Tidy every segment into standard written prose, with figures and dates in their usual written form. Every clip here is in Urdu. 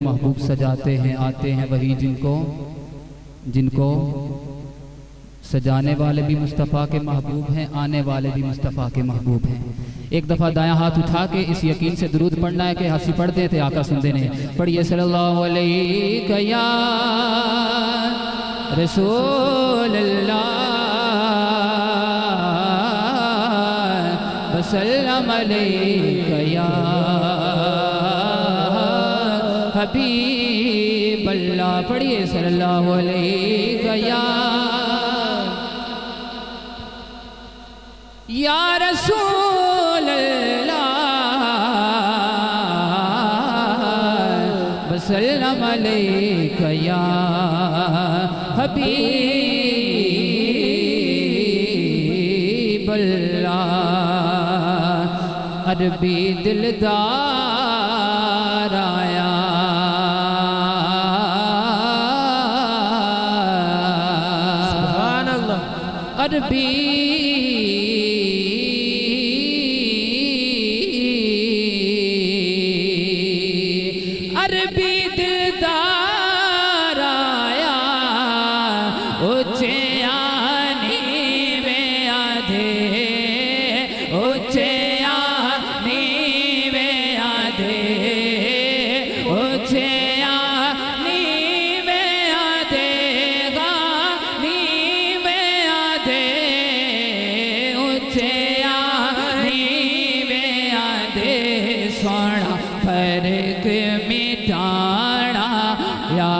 محبوب سجاتے ہیں، آتے ہیں وہی جن کو سجانے والے بھی مصطفیٰ کے محبوب ہیں، آنے والے بھی مصطفیٰ کے محبوب ہیں۔ ایک دفعہ دایاں ہاتھ اٹھا کے اس یقین سے درود پڑھنا ہے کہ ہنسی پڑھتے تھے آقا سنتے نے، پڑھیے صلی اللہ علیہ یا رسول اللہ وسلم علیہ یا حبیب اللہ، پڑھیے صلی اللہ علیہ یا رسول اللہ وسلم علیہ یا حبیب اللہ، عربی دلدار آیا سبحان اللہ، عربی دلدار آیا، اونچے آنی میں آدھے، اونچے آنی میں آدھے، اونچے آنی میں آدھے، غانی میں آدھے، اونچے آنی میں آدھے، سونا فرق مٹانا یا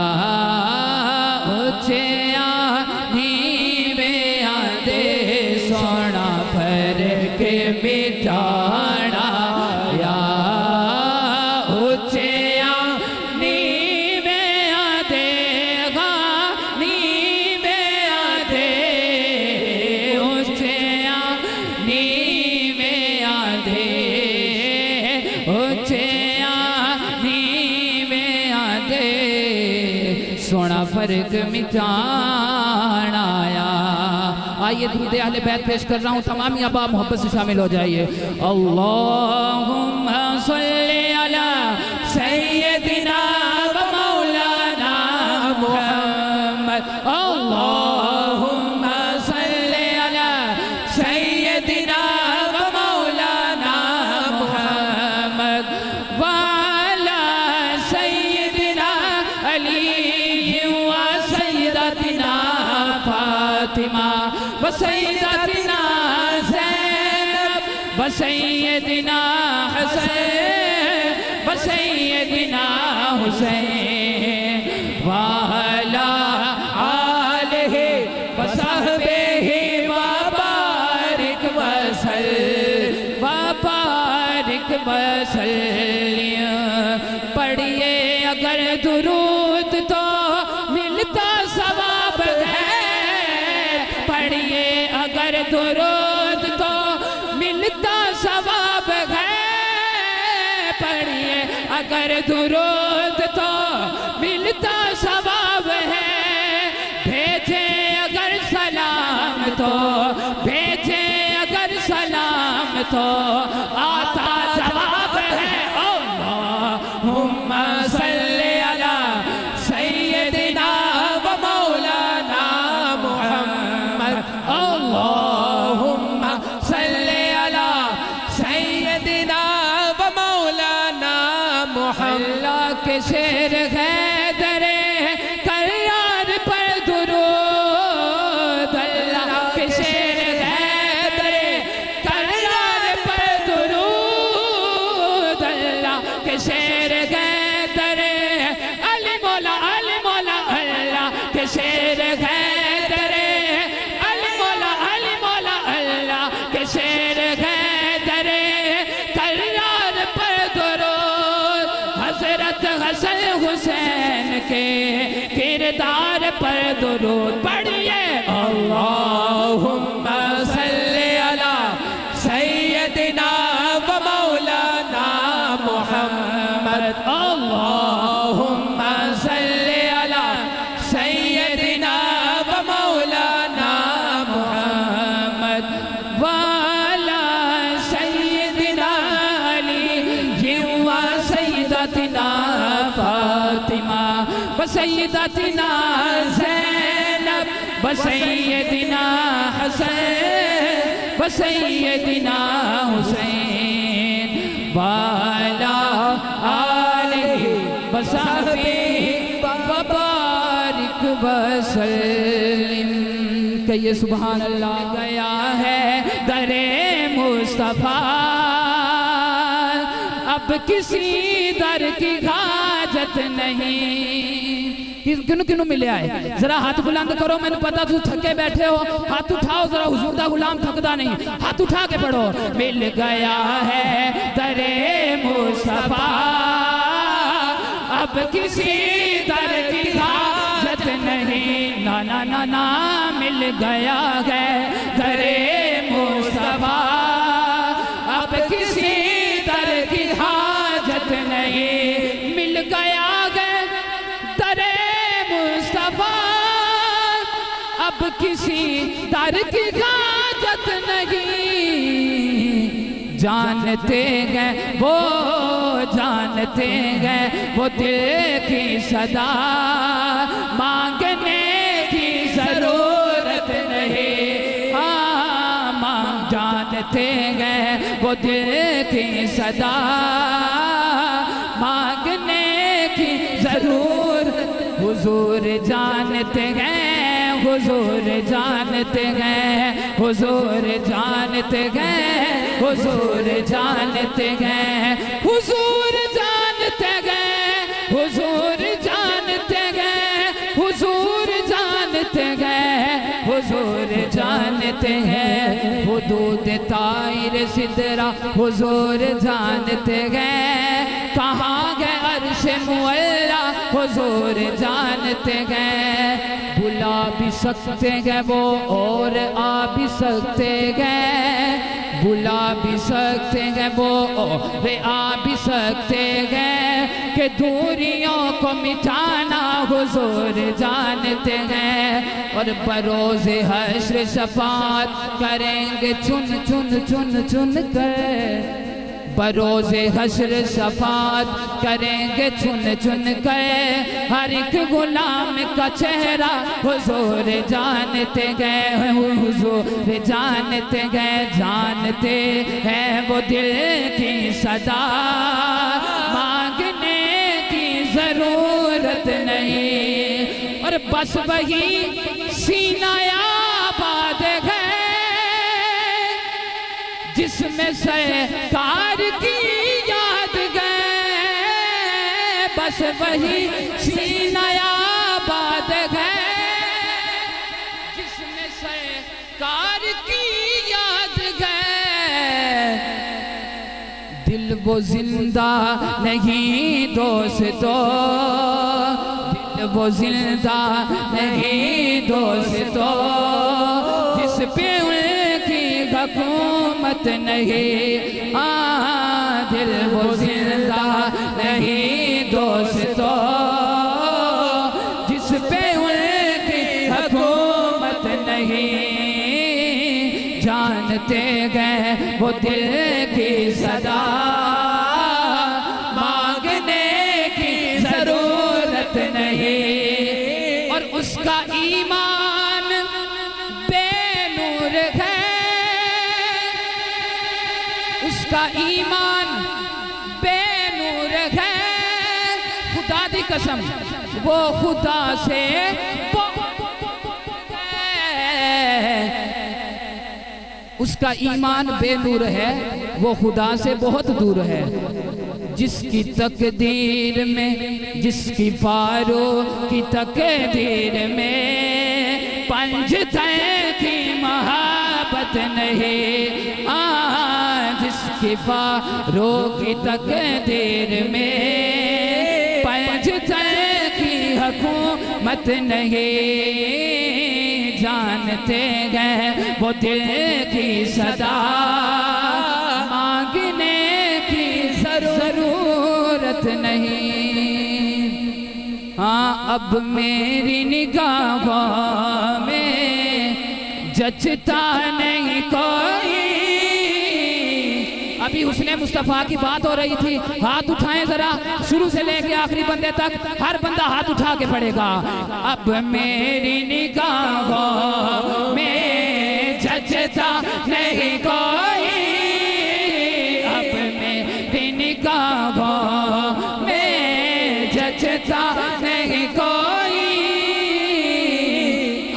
اونچے آنی میں آدھے، سونا فرق مٹانا یا اونچے آنی میں آدھے، غانی میں آدھے، اونچے آنی میں آدھے، اونچے سونا فرق مٹانا آیا۔ آئیے درود اہل بیت پیش کر رہا ہوں، تمامی ابا محبت سے شامل ہو جائیے۔ اللہم صلی علی سیدنا و مولانا محمد، اللہم صلی علی سیدنا و مولانا محمد وعلی سیدنا علی و سیدتنا فاطمہ و سیدتنا زینب و سیدنا حسین و سیدنا حسین وعلی آلہ و صحبہ وبارک وسلم وبارک وسلم، پڑھیے اگر درود تو ملتا ثواب ہے، پڑھیے اگر درود تو ملتا ثواب ہے، پڑھیے اگر درود تو ملتا ثواب ہے، بھیجے اگر سلام تو، بھیجے اگر سلام تو آتا جواب ہے۔ اللہم صلی علی سیدنا و مولانا محمد، اللہم صلی علی سیدنا و مولانا محمد، اللہ کے شیر حیدر کرار پر درود، اللہ کے شیر حیدر کرار پر درود، اللہ کے شیر حیدر علی مولا اللہ کے شیر حیدر علی مولا اللہ کے شیر حیدر کرار پر درود، حضرت حسن حسین کے کردار پر درود پڑھیے۔ اللہم صلی علی سیدنا و مولانا محمد، اللہم صلی علی سیدنا و مولانا محمد وعلی سیدنا علی و سیدتنا فاطمہ فاطمہ بسیدتنا زینب بسیدنا حسن بسیدنا حسین والا آلہ وصحبہ وبارک وسلم۔ کہیے سبحان اللہ۔ گیا ہے در مصطفیٰ اب کسی در کی حاجت نہیں۔ کنوں ملے آئے ذرا ہاتھ بلند کرو، میں نے پتا تو تھکے بیٹھے ہو، ہاتھ اٹھاؤ ذرا، حضور دا غلام تھکدا نہیں، ہاتھ اٹھا کے پڑھو۔ مل گیا ہے در مصطفیٰ اب کسی در کی حاجت نہیں، نا نا نا نا مل گیا ہے در مصطفیٰ اب کسی در کی حاجت نہیں، مل گیا ہے در مصطفیٰ اب کسی در کی حاجت نہیں۔ جانتے گئے وہ جانتے گئے وہ دل کی صدا، مانگنے کی ضرورت نہیں، جانتے گئے وہ دل کی صدا، مانگنے کی ضرورت۔ حضور جانتے گئے حضور جانتے گئے حضور جانتے گئے حضور جانتے گئے حضور جانتے گئے حضور جانتے گئے حضور جانتے گئے حضور جانتے ہیں حدود طائر سدرہ حضور جانتے گئے کہاں گئے عرش معلیٰ حضور جانتے گئے بلا بھی سکتے گئے وہ اور آ بھی سکتے گئے بلا بھی سکتے گئے وہ اور آ بھی سکتے گئے کہ دوریوں کو مٹانا حضور جانتے ہیں اور بروز حشر شفاعت کریں گے چن چن چن چن کر بروز حشر شفاعت کریں گے چن چن کر ہر ایک غلام کا چہرہ حضور جانتے گئے حضور جانتے گئے جانتے ہیں وہ دل کی صدا مانگنے کی ضرورت نہیں اور بس وہی سینہ آباد ہے جس میں سرکار کی یاد گئے بس وہی سینہ آباد ہے جس میں سرکار کی یاد گئے دل وہ زندہ نہیں دوستو دل وہ زندہ نہیں دوستو جس پہ حکومت نہیں دل وہ زندہ نہیں دوستو جس پہ ان کی حکومت نہیں جانتے گئے وہ دل کی صدا مانگنے کی ضرورت نہیں اور اس کا ایمان بے نور ہے اس کا ایمان بے نور ہے خدا دی قسم وہ خدا سے اس کا ایمان بے نور ہے وہ خدا سے بہت دور ہے جس کی تقدیر میں جس کی فاروق کی تقدیر میں پنجتیں کی محبت نہیں جس کی فاروق کی تقدیر میں پنجتیں کی حکومت نہیں جانتے گئے وہ دل کی صدا مانگنے کی ضرورت نہیں اب میری نگاہوں میں جچتا نہیں کوئی اب ابھی حسن مصطفیٰ کی بات ہو رہی تھی. ہاتھ اٹھائیں ذرا, شروع سے لے کے آخری بندے تک ہر بندہ ہاتھ اٹھا کے پڑھے گا. اب میری نگاہوں میں جچتا نہیں کوئی, اب میری نگاہوں میں جچتا نہیں کوئی,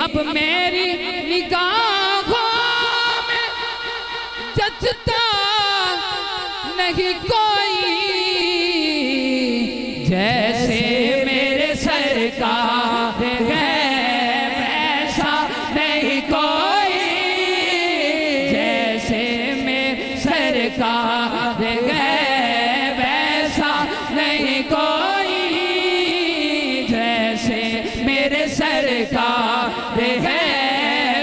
اب میری نگاہوں میں جچتا نہیں کوئی, جیسے میرے سرکار ہے ویسا نہیں کوئی, جیسے میرے سرکار ہے ویسا نہیں کوئی, جیسے میرے سرکار ہے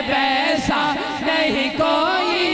ویسا نہیں کوئی.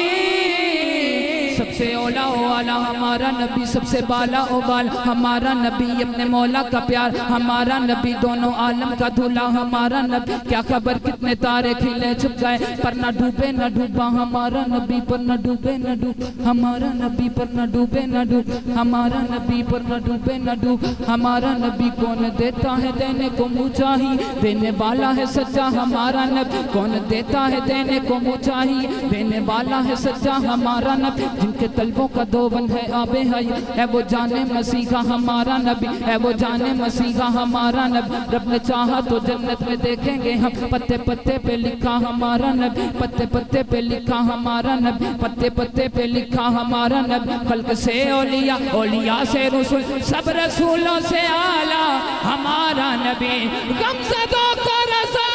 سب سے اولا والا ہمارا نبی, سب سے بالا و بال ہمارا نبی, اپنے مولا کا پیار ہمارا نبی, دونوں عالم کا دھولا ہمارا نبی. کیا خبر کتنے تارے کھلے چھپ گئے, پر نہ ڈوبے نہ ڈوبا ہمارا نبی, پر نہ ڈوبے نہ ڈوبا ہمارا نبی, پر نہ ڈوبے نہ ڈوبا ہمارا نبی, پر نہ ڈوبے نہ ڈوبا ہمارا نبی. کون دیتا ہے دینے کو منہ چاہیے, دینے والا ہے سچا ہمارا نبی. کون دیتا ہے دینے کو منہ چاہیے, دینے والا ہے سچا ہمارا نبی. جن کے طلبوں کا دوبند ہے آب حیات, ہے وہ جانے مسیحا ہمارا نبی, ہے وہ جانے مسیحا ہمارا نبی. رب نے چاہا تو جنت میں دیکھیں گے ہم, پتے پتے پہ لکھا ہمارا نبی, پتے پتے پہ لکھا ہمارا نبی, پتے پتے پہ لکھا ہمارا نبی. خلق سے اولیاء, اولیاء سے رسول, سب رسولوں سے اعلیٰ ہمارا نبی. غمزدوں کو رضا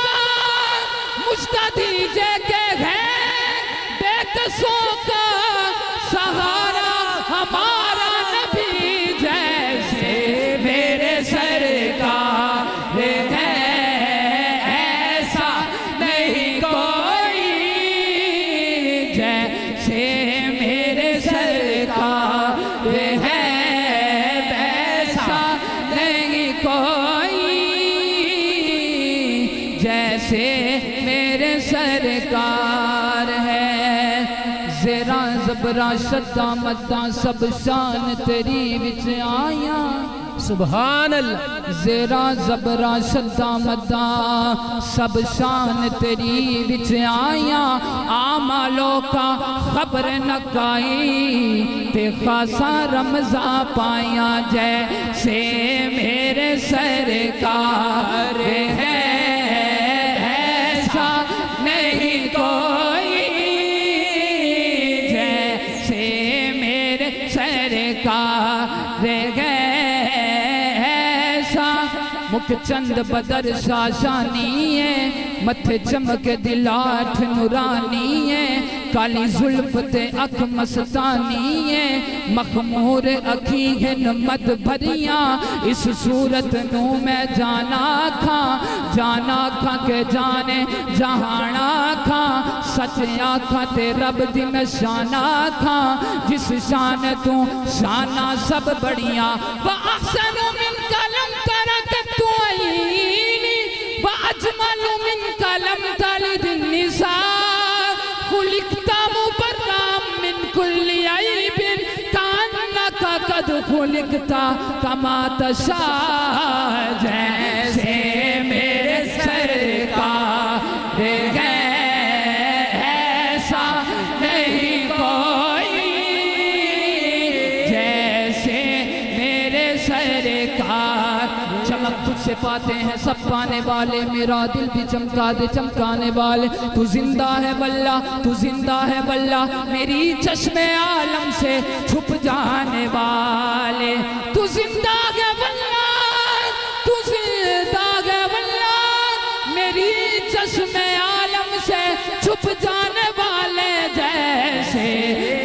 مجھ دیجے کہ ہے بے کسوں کا سہارا ہمارا نبی, جیسے میرے سرکار ہے ایسا نہیں کوئی, جیسے میرے سرکار ہے ویسا نہیں کوئی, جیسے میرے سرکار ہے. زیرا زبرا شدہ مدہ سب شان تیری وچ آیا, سبحان اللہ. زیرا زبرا شدہ مدہ سب شان تیری وچ آیا, آمالوں کا خبر نکائی تے خاصا رمضا پایا, جیسے میرے سرکار ہے ایسا نہیں کوئی, جیسے میرے سرکار ہے ایسا. مکھ چند بدر شاشانی ہے, متھے چمک دلاٹھ نورانی ہے, کالی زلف تے اکھ مستانی ہے, مخمور اکھی ہن مد بھریاں, اس صورت نو میں جانا کھاں کہ جانے جہانا کھاں, سچ آکھاں تے رب دی میں شانہ کھاں, جس شان تو شانہ سب بڑیاں. وَأَحْسَنُ مِنْكَ لَمْ تَرَكَتُ عَيْنِي وَأَجْمَلُ مِنْكَ لَمْ تَلِدِ النِّسَاءُ, خُلِقْتَ مُبَرًّا مِنْ كُلِّ عَيْبٍ كَأَنَّكَ قَدْ خُلِقْتَ كَمَا تَشَاءُ, جیسے میرے سرکار ہے ایسا نہیں کوئی, جیسے میرے سرکار. چمک تجھ سے پاتے ہیں سب پانے والے, میرا دل بھی چمکا دے چمکانے والے. تو زندہ ہے واللہ, تو زندہ ہے واللہ, میری چشم عالم سے چھپ جانے والے. تو زندہ ہے واللہ, تو زندہ ہے واللہ, میری چشم عالم سے چھپ جانے والے, جیسے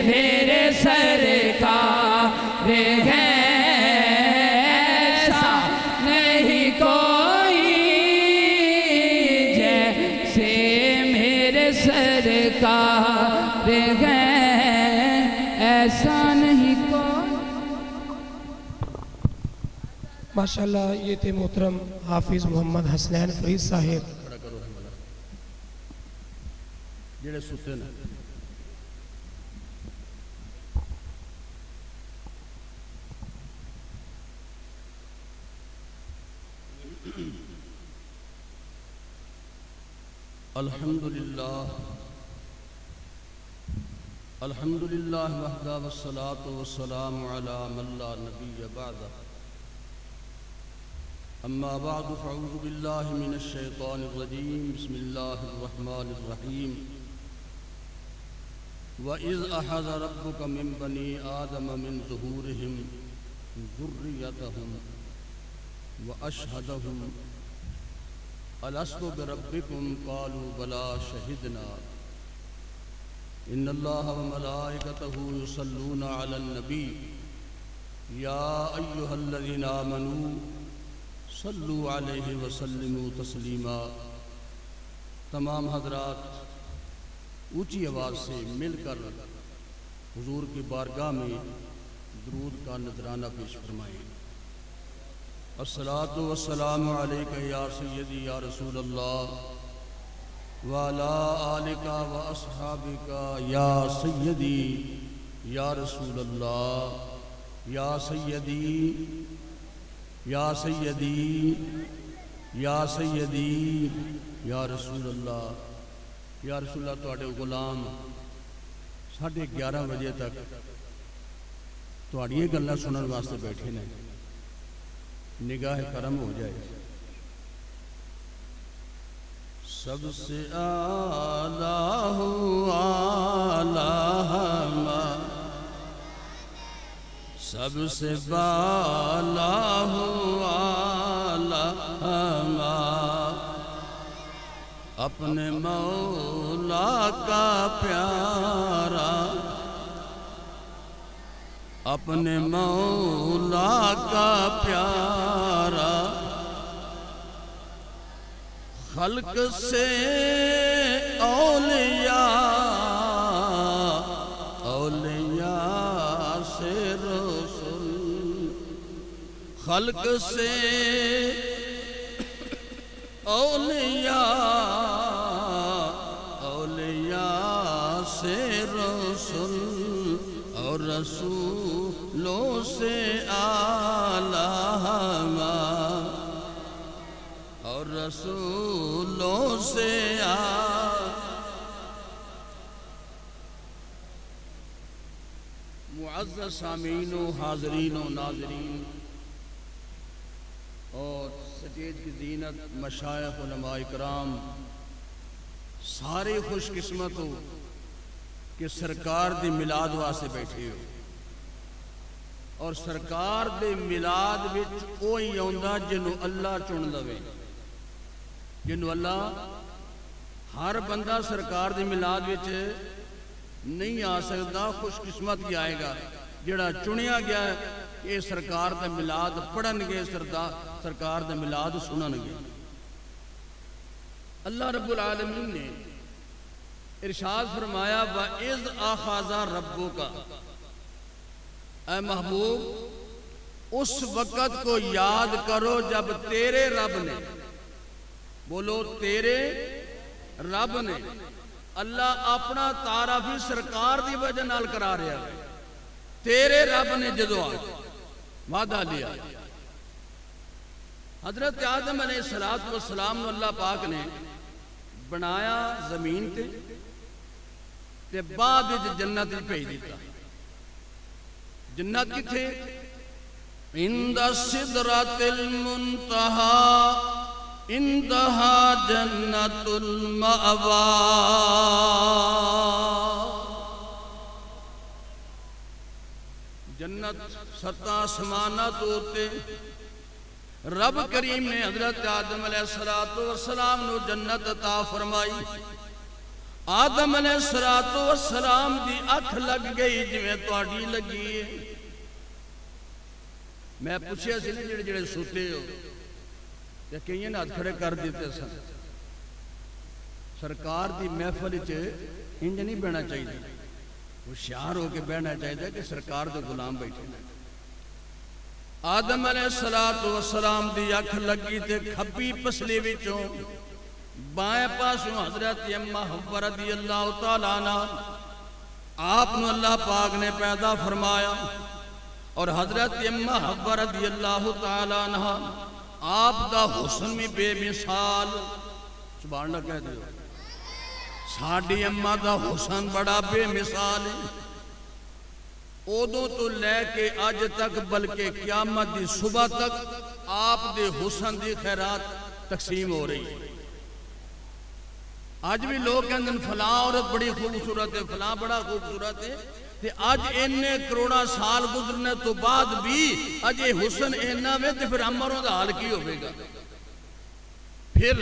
میرے سرکار ہے ایسا نہیں کوئی, جیسے میرے سرکار ہے ایسا نہیں کوئی. ماشاءاللہ یہ تھے محترم حافظ محمد حسنین فرید صاحب. جڑے ستے نے الحمدللہ وحدہ والصلاة والسلام علی من لا نبی بعدہ اما بعد فاعوذ باللہ من الشیطان الرجیم بسم اللہ الرحمن الرحیم وَإِذْ أَخَذَ رَبُّكَ مِنْ بَنِي آدَمَ مِنْ ظُهُورِهِمْ ذُرِّيَّتَهُمْ وَأَشْهَدَهُمْ أَلَسْتُ بِرَبِّكُمْ قَالُوا بَلَى شَهِدْنَا إِنَّ اللَّهَ وَمَلَائِكَتَهُ يُصَلُّونَ عَلَى النَّبِيِّ يَا أَيُّهَا الَّذِينَ آمَنُوا صَلُّوا عَلَيْهِ وَسَلِّمُوا تَسْلِيمًا۔ تمام حضرات اونچی آواز سے مل کر حضور کی بارگاہ میں درود کا نذرانہ پیش فرمائیں۔ الصلاۃ والسلام علیک یا سیدی یا رسول اللہ وعلی آلک واصحابک یا سیدی یا رسول اللہ یا سیدی یا سیدی یا سیدی یا رسول اللہ۔ یا رسول اللہ تواڈے غلام 11:30 بجے تک تواڈیاں گلاں سنن واسطے بیٹھے نے، نگاہ کرم ہو جائے۔ سب سے اعلیٰ سب سے بالا اپنے مولا کا پیارا، اپنے مولا کا پیارا، خلق سے اولیاء، اولیاء سے رسول، خلق سے اولیاء، اولیاء سے رسول، اور رسولوں سے اعلیٰ، اور رسولوں سے معزز سامعین و حاضرین و ناظرین اور سٹیج کی زینت مشائخ علماء کرام، سارے خوش قسمت ہو کہ سرکار دی میلاد واسطے بیٹھے ہو، اور سرکار دے میلاد وچ کوئی آوندا جنوں اللہ چن لوے، جنوں اللہ، ہر بندہ سرکار دے میلاد وچ نہیں آ سکتا، خوش قسمت ہی آئے گا جڑا چنیا گیا ہے یہ سرکار دا میلاد پڑھن گے، سرکار دا میلاد سنن گے۔ اللہ رب العالمین نے ارشاد فرمایا وَإِذْ أَخَذَ رَبُّكَ، اے محبوب اس وقت کو یاد کرو جب تیرے رب نے، بولو تیرے رب نے، اللہ اپنا تعارف ہی سرکار دی وجہ نال کرا رہا ہے، تیرے رب نے جدو وعدہ لیا۔ حضرت آدم علیہ السلام نے اللہ پاک نے بنایا زمین تے بعد جنت بھیج دیتا۔ جنت کتھے؟ عند سدرۃ المنتہا، عندہا جنت المأوا۔ جنت 7 آسمانات ہوتے، رب کریم نے حضرت آدم علیہ السلام نے جنت عطا فرمائی۔ آدم علیہ السلام دی اکھ لگ گئی جویں تہاڈی لگی ہے۔ میں پوچھیا سی جڑے جڑے سوتے ہو تے کئی نے ہاتھ کھڑے کر دیتے سن۔ سرکار دی محفل وچ انج نہیں بہنا چاہیے، ہوشیار ہو کے بہنا چاہیے کہ سرکار دے غلام بیٹھے ہیں۔ آدم علیہ السلام دی اکھ لگی تے کھبی پسلی وچوں بائیں پاسوں حضرت اماں حوا رضی اللہ تعالیٰ عنہ آپ نے اللہ پاک نے پیدا فرمایا، اور حضرت اماں حوا رضی اللہ تعالیٰ عنہ آپ دا حسن بھی بے مثال، سبحان اللہ کہہ دیو، ساڈی اماں دا حسن بڑا بے مثال ہے، ادوں تو لے کے اج تک بلکہ قیامت دی صبح تک آپ دے حسن دی خیرات تقسیم ہو رہی ہے۔ آج بھی لوگ کہتے ہیں فلاں عورت بڑی خوبصورت ہے، فلاں بڑا خوبصورت ہے، تے آج انے کروڑا سال گزرنے تو بعد بھی اج یہ حسن اینا میں تے پھر عمروں دا حال کی ہوئے گا۔ پھر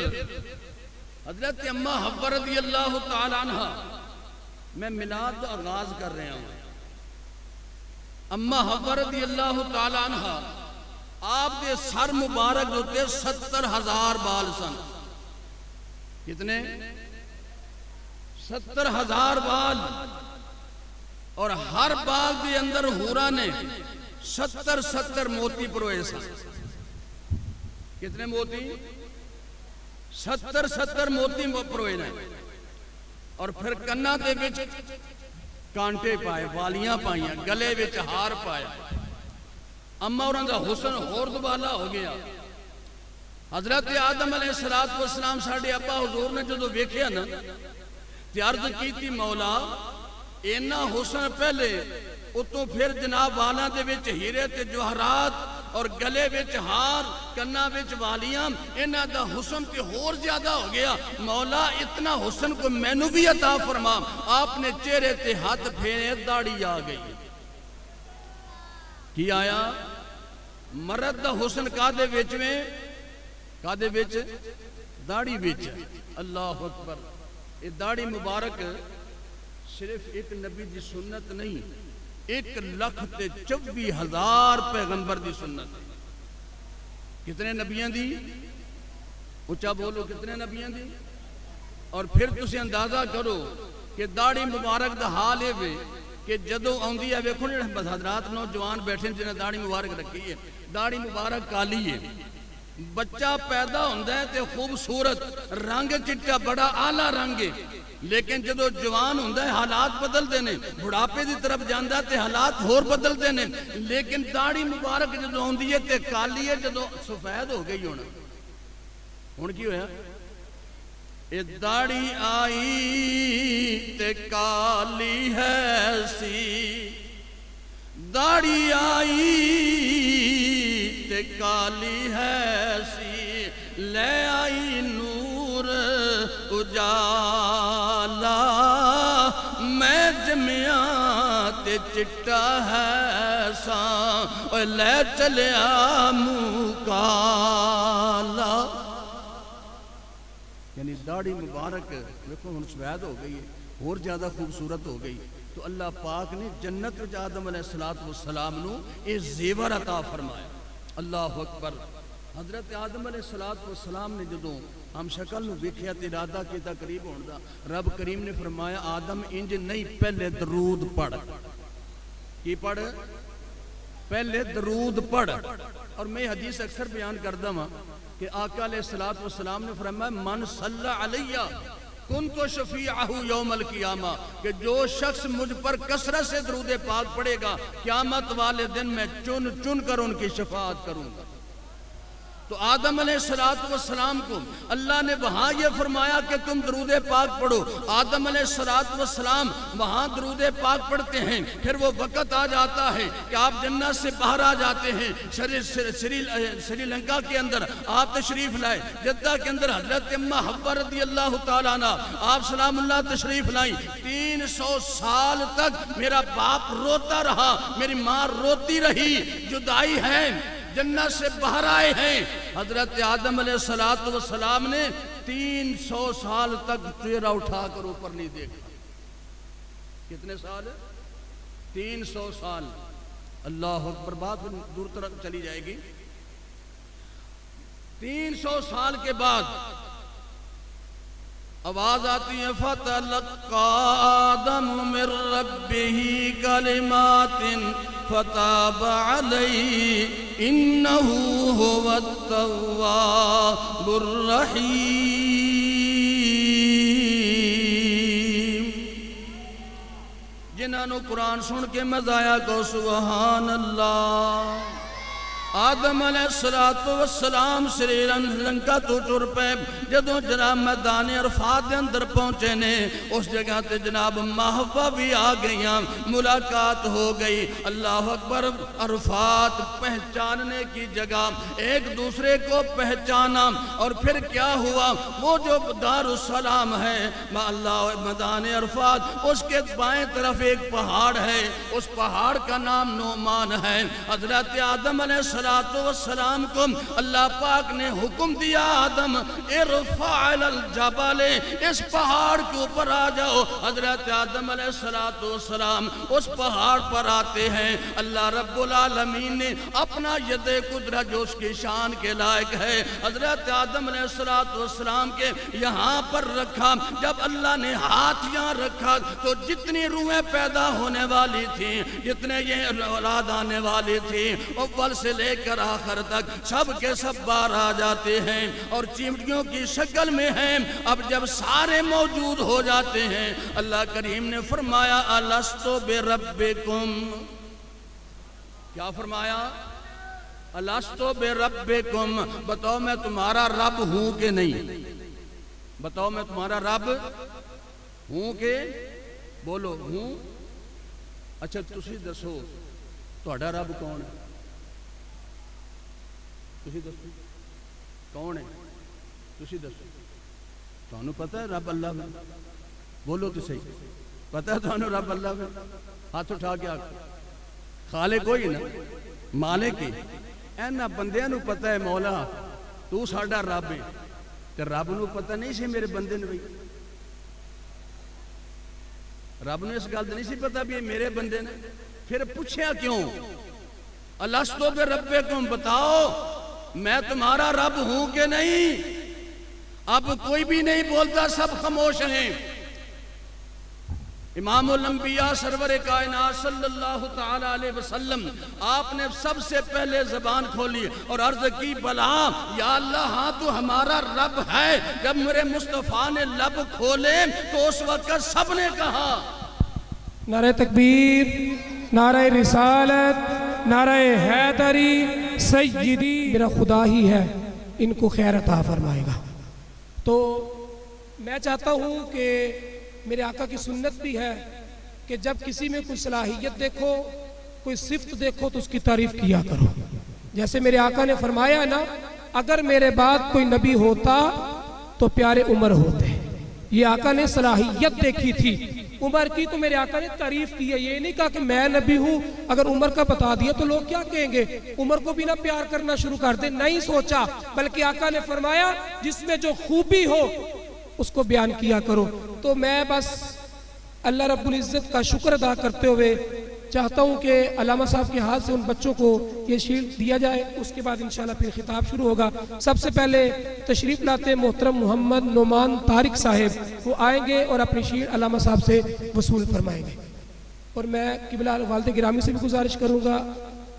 حضرت اماں حوا رضی اللہ تعالی عنہ، میں میلاد کا آغاز کر رہا ہوں، اماں حوا رضی اللہ تعالی عنہ آپ دے سر مبارک ہوتے 70,000 بال سن، کتنے؟ 70,000 بال، اور ہر بال دے اندر حورا نے 70 موتی پروئے سن، کتنے موتی؟ 70 موتی پروئے نے، اور پھر کنا دے وچ کانٹے پائے، والیاں پائیاں، گلے وچ ہار پایا، اما اور دا حسن اور دوبالا ہو گیا۔ حضرت آدم علیہ السلام ساڑھے ابا حضور نے جدو ویکھیا نا تے عرض کی تھی مولا اینا حسن پہلے اتوں پھر جناب والا دے وچ ہیرے تے جوہرات اور گلے وچ ہار کنا وچ والیاں، اینا دا حسن تے اور زیادہ ہو گیا، مولا اتنا حسن کو مینو بھی عطا فرما۔ آپ نے چہرے تے ہاتھ پھیرے، داڑھی آ گئی، کی آیا؟ مرد دا حسن کادے وچ میں، کادے وچ؟ داڑھی وچ۔ اللہ اکبر، یہ داڑھی مبارک صرف ایک نبی دی سنت نہیں، 1,24,000 پیغمبر دی سنت ہے۔ کتنے نبیاں دی؟ اچھا بولو، کتنے نبیاں دی؟ اور پھر تسی اندازہ کرو کہ داڑھی مبارک دا حال ہے وے کہ جدو آندی ہے ویکھو حضرات نوجوان بیٹھے جنہیں داڑھی مبارک رکھی ہے، داڑھی مبارک کالی ہے، بچہ پیدا ہوندہ ہے تے خوبصورت رنگ چٹا بڑا اعلیٰ رنگ ہے، لیکن جدو جوان ہوندہ ہے حالات بدل دینے، بڑھاپے دی طرف جاندہ تے حالات اور بدل دینے، لیکن داڑھی مبارک جدو ہوندی ہے تے کالی ہے، جدو سفید ہو گئی ہونا ہون کی ہویا؟ اے داڑھی آئی تے کالی ہے سی، داڑھی آئی تے کالی ہے سی، لے آئی نور اجالا، میں جمعیاں تے چٹا ہے ساں، لے چلیا منہ کالا۔ یعنی داڑھی مبارک دیکھو ہن سفید ہو گئی ہے، اور زیادہ خوبصورت ہو گئی، تو اللہ پاک نے جنت وچ آدم علیہ السلام نو اے زیور عطا فرمایا۔ اللہ اکبر، حضرت آدم علیہ السلام نے جدوں ہم شکل نو ویکھیا تے ارادہ کیتا قریب ہون دا، رب کریم نے فرمایا آدم انج نہیں، پہلے درود پڑھ۔ کی پڑھ؟ پہلے درود پڑھ۔ اور میں حدیث اکثر بیان کردا ہاں کہ آقا علیہ السلام نے فرمایا من صلی علیہ کنت شفیعہ یوم القیامہ، کہ جو شخص مجھ پر کثرت سے درود پاک پڑھے گا قیامت والے دن میں چن چن کر ان کی شفاعت کروں گا۔ تو آدم علیہ السلام کو اللہ نے وہاں یہ فرمایا کہ تم درود پاک پڑھو، آدم علیہ السلام وہاں درود پاک پڑھتے ہیں، پھر وہ وقت آ جاتا ہے کہ آپ جنت سے باہر آ جاتے ہیں، سری لنکا کے اندر آپ تشریف لائے، جدہ کے اندر حضرت اماں حوا رضی اللہ تعالیٰ عنہ آپ سلام اللہ تشریف لائیں، 300 سال تک میرا باپ روتا رہا، میری ماں روتی رہی، جدائی ہے، جنت سے باہر آئے ہیں، حضرت آدم علیہ السلام نے 300 سال تک چہرہ اٹھا کر اوپر نہیں دیکھا۔ کتنے سال؟ 300 سال۔ اللہ اکبر، بات دور طرف چلی جائے گی۔ 300 سال کے بعد آواز آتی ہے فَتَلَقَّى آدَمُ مِن رَبِّهِ كَلِمَاتٍ فَتَابَ عَلَيْهِ إِنَّهُ هُوَ التَّوَّابُ الرَّحِيمُ۔ جنہوں قرآن سن کے مزایا کو سبحان اللہ۔ آدم علیہ السلام سریرن لنکا تو ٹر پے جدوں جناب میدان عرفات دے اندر پہنچے نے اس جگہ تے جناب محوا بھی آ گئیاں ملاقات ہو گئی اللہ اکبر عرفات پہچاننے کی جگہ ایک دوسرے کو پہچانا اور پھر کیا ہوا وہ جو دار السلام ہے اللہ میدان عرفات اس کے بائیں طرف ایک پہاڑ ہے اس پہاڑ کا نام نعمان ہے حضرت آدم علیہ السلام کو اللہ پاک نے حکم دیا آدم ارفع علی الجبل اس پہاڑ کے اوپر آ جاؤ حضرت آدم علیہ السلام اس پہاڑ پر آتے ہیں اللہ رب العالمین نے اپنا ید قدرت جو اس کی شان کے لائق ہے حضرت آدم علیہ السلام کے یہاں پر رکھا جب اللہ نے ہاتھ یہاں رکھا تو جتنی روحیں پیدا ہونے والی تھیں جتنے یہ اولاد آنے والی تھی اول سے لے کر آخر تک سب کے سب باہر آ جاتے ہیں اور چیمٹیوں کی شکل میں ہیں اب جب سارے موجود ہو جاتے ہیں اللہ کریم نے فرمایا الستو بربکم کیا فرمایا الستو بربکم بتاؤ میں تمہارا رب ہوں کہ نہیں بتاؤ میں تمہارا رب ہوں کہ بولو ہوں اچھا تسی دسو تہاڈا رب کون ہے تسی دسو کون ہے تسی دسو تانوں پتہ ہے رب اللہ ہے بولو تو صحیح پتہ ہے تانوں رب اللہ ہے ہاتھ اٹھا کے آکھو خالق کوئی نا مالک ہے اینا بندیاں نو پتہ ہے مولا تو ساڈا رب ہے تے رب نو پتہ نہیں سی میرے بندے نو رب نے اس گل نہیں سی پتہ بھی میرے بندے نے پھر پوچھیا کیوں الستو بربکم بتاؤ میں تمہارا رب ہوں کہ نہیں اب کوئی بھی نہیں بولتا سب خاموش ہیں امام الانبیاء سرور کائنات صلی اللہ تعالی علیہ وسلم آپ نے سب سے پہلے زبان کھولی اور عرض کی بلا یا اللہ ہاں تو ہمارا رب ہے جب میرے مصطفیٰ نے لب کھولے تو اس وقت سب نے کہا نعرہ تکبیر نعرہ رسالت نعرہ حیدری سیدی میرا خدا ہی ہے ان کو خیر عطا فرمائے گا تو میں چاہتا ہوں کہ میرے آقا کی سنت بھی ہے کہ جب کسی میں کوئی صلاحیت دیکھو کوئی صفت دیکھو تو اس کی تعریف کیا کرو جیسے میرے آقا نے فرمایا نا اگر میرے بعد کوئی نبی ہوتا تو پیارے عمر ہوتے یہ آقا نے صلاحیت دیکھی تھی عمر کی تو میرے آقا نے تعریف کی ہے یہ نہیں کہا کہ میں نبی ہوں اگر عمر کا بتا دیا تو لوگ کیا کہیں گے عمر کو بھی نہ پیار کرنا شروع کر دے نہیں سوچا بلکہ آقا نے فرمایا جس میں جو خوبی ہو اس کو بیان کیا کرو تو میں بس اللہ رب العزت کا شکر ادا کرتے ہوئے چاہتا ہوں کہ علامہ صاحب کے ہاتھ سے ان بچوں کو یہ شیلڈ دیا جائے اس کے بعد انشاءاللہ پھر خطاب شروع ہوگا سب سے پہلے تشریف لاتے محترم محمد نعمان طارق صاحب وہ آئیں گے اور اپنی شیلڈ علامہ صاحب سے وصول فرمائیں گے اور میں قبلہ والد گرامی سے بھی گزارش کروں گا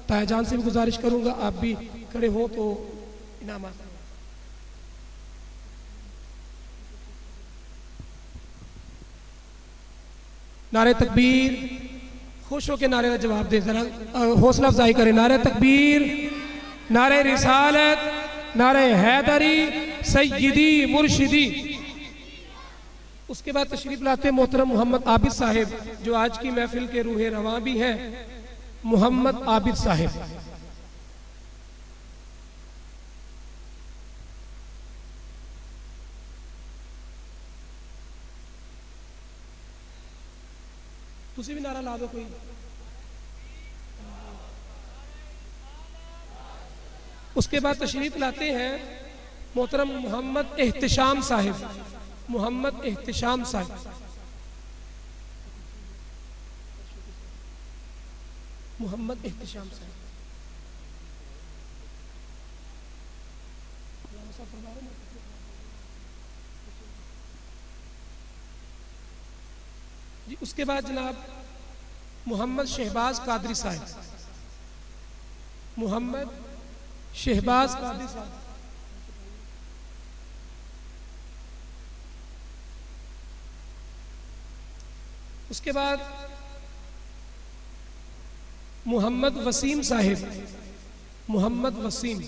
تایا جان سے بھی گزارش کروں گا آپ بھی کھڑے ہوں تو انعامات نعرہ تکبیر خوش ہو کے نعرے کا جواب دے ذرا حوصلہ افزائی کریں نعرہ تکبیر نعرہ رسالت نعرہ حیدری سیدی مرشدی اس کے بعد تشریف لاتے محترم محمد عابد صاحب جو آج کی محفل کے روح رواں بھی ہیں محمد عابد صاحب تسی بھی نعرہ لا دو کوئی اس کے بعد تشریف لاتے ہیں محترم محمد احتشام صاحب محمد احتشام صاحب محمد احتشام صاحب جی اس کے بعد جناب محمد شہباز قادری صاحب محمد شہباز قادری صاحب اس کے بعد محمد وسیم صاحب محمد وسیم،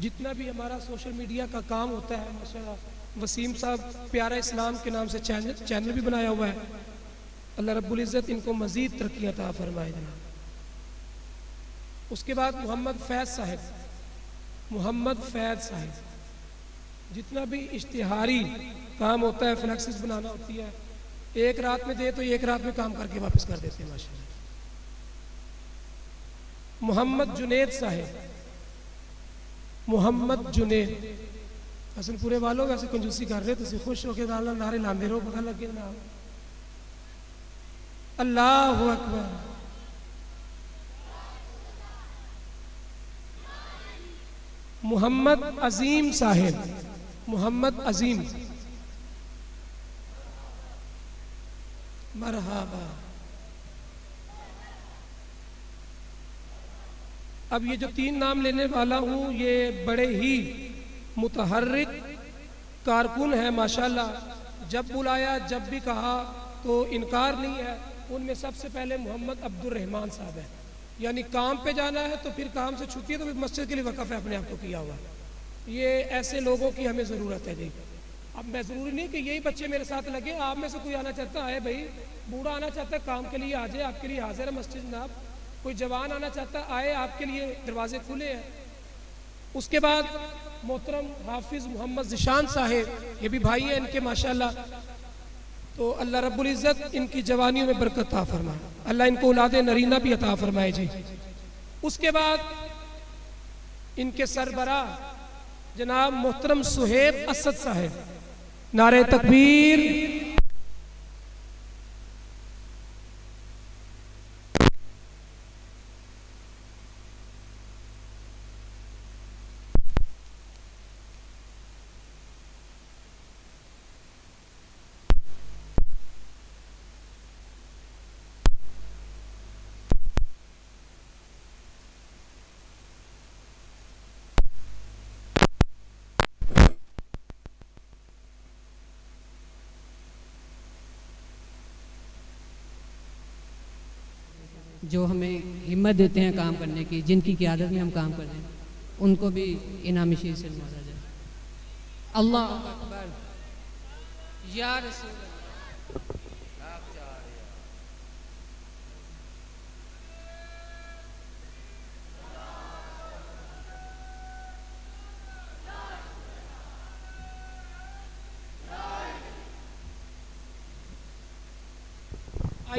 جتنا بھی ہمارا سوشل میڈیا کا کام ہوتا ہے ماشاءاللہ، وسیم صاحب پیارا اسلام کے نام سے چینل بھی بنایا ہوا ہے. اللہ رب العزت ان کو مزید ترقی عطا فرمائے جناب. اس کے بعد محمد فیض صاحب، محمد فیض صاحب، جتنا بھی اشتہاری کام ہوتا ہے، فلیکسز بنانا ہوتی ہے، ایک رات میں دے تو ایک رات میں کام کر کے واپس کر دیتے ہیں ماشاءاللہ. محمد جنید صاحب، محمد جنید، حسن پورے والوں ویسے کنجوسی کر رہے تو خوش ہو کے ڈالنا، نعرے لاندے رہو، پتہ لگے نا. اللہ اکبر. محمد عظیم صاحب، محمد عظیم، مرحبا. اب یہ جو 3 نام لینے والا ہوں یہ بڑے ہی متحرک کارکن ہیں ماشاءاللہ. جب بلایا، جب بھی کہا تو انکار نہیں ہے. ان میں سب سے پہلے محمد عبد الرحمن صاحب ہیں، یعنی کام پہ جانا ہے تو پھر کام سے چھٹی ہے تو پھر مسجد کے لیے وقف ہے، اپنے آپ کو کیا ہوا. یہ ایسے لوگوں کی ہمیں ضرورت ہے جی. اب میں ضروری نہیں کہ یہی بچے میرے ساتھ لگے، آپ میں سے کوئی آنا چاہتا ہے بھائی، بوڑھا آنا چاہتا ہے کام کے لیے آ جائے، آپ کے لیے حاضر ہے مسجد جناب. کوئی جوان آنا چاہتا ہے آئے، آپ کے لیے دروازے کھلے ہیں. اس کے بعد محترم حافظ محمد ذیشان صاحب، یہ بھی بھائی ہیں ان کے ماشاءاللہ. تو اللہ رب العزت ان کی جوانیوں میں برکت عطا فرمائے، اللہ ان کو اولاد نرینہ بھی عطا فرمائے جی. اس کے بعد ان کے سربراہ جناب محترم سہیب اسد صاحب، نعرہ تکبیر. جو ہمیں ہمت دیتے ہیں کام کرنے کی، جن کی قیادت میں ہم کام کر رہے ہیں، ان کو بھی انعام شیر سے نوازا جائے. اللہ اکبر یا رسول اللہ.